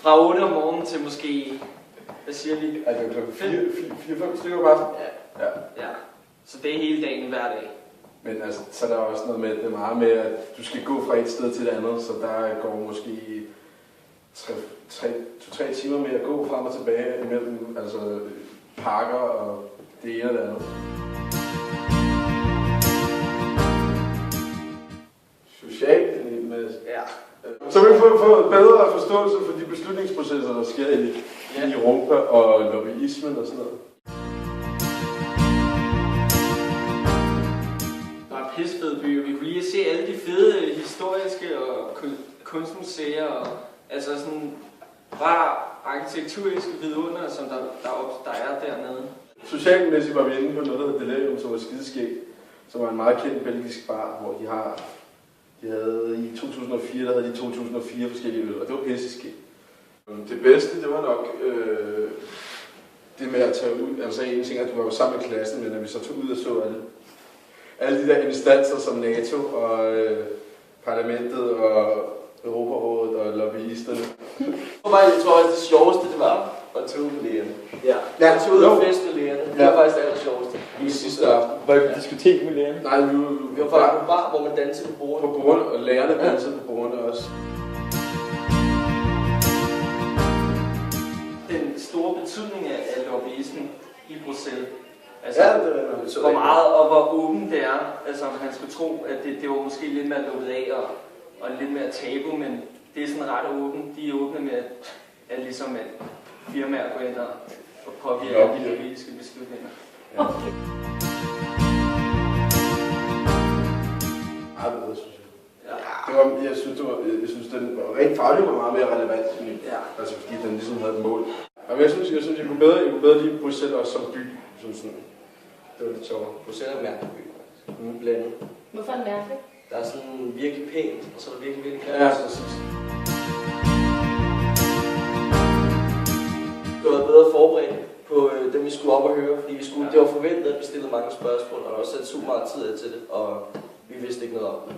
Fra 8 om morgenen til måske, hvad siger vi? Altså klokken 4-5 stykker om aftenen? Ja. Ja. Så det er hele dagen hver dag. Men altså, så er der også noget med, det er meget med, at du skal gå fra et sted til det andet, så der går måske 2-3 timer med at gå frem og tilbage imellem altså parker og det ene og det andet. Socialt en hel masse. Ja. Så vi får bedre forståelse for de beslutningsprocesser, der sker i Europa og lobbyismen og sådan noget. Pissefed by, og vi kunne lige se alle de fede historiske og kunstmuseer og altså sådan bare arkitekturiske vidunder, som der er dernede. Socialmæssigt var vi inde på noget, der hedder Delirium, som var skideskæg, som var en meget kendt belgisk bar, hvor de havde i 2004, der havde de 2004 forskellige øl, og det var pisseskæg. Det bedste, det var nok det med at tage ud, altså en ting, at du var jo sammen med klassen, men at vi så tog ud og så alle de der instanser som NATO og parlamentet og Europarådet og lobbyisterne. Jeg tror også det sjoveste det var at tage ud med lægerne. Ja, at tage ud og feste med lægerne. Det var faktisk det aller sjoveste. I sidste aften. Var det på diskotek med lægerne? Nej, vi var faktisk på bar, hvor man dansede på bordene. På bordene, og lærerne dansede på bordene også. Den store betydning af lobbyismen i Bruxelles. Altså, ja, det hvor meget og hvor åben det er. Altså, man skulle tro, at det var måske lidt mere lukket af og lidt mere tabu, men det er sådan ret åbent. De er åbne med, at ligesom at firmaer går ind og påvirker de politiske beslutninger. Ja. Okay. Ja, det synes jeg. Ja. Jeg synes, den var rent fagligt var meget mere relevant. Ja. Altså, fordi den ligesom havde et mål. Men jeg synes, jeg kunne bedre lide Bruxelles også som by. Sådan. Det var lidt sjovere. Bruxelles er en mærkelig by, faktisk. Blandet. Hvorfor er den mærkelig? Der er sådan virkelig pænt, og så er der virkelig grimt. Ja, præcis. Du har været bedre forberedt på dem, vi skulle op og høre, fordi det var forventet, at vi stillede mange spørgsmål, og der var også sat super meget tid af til det, og vi vidste ikke noget om det.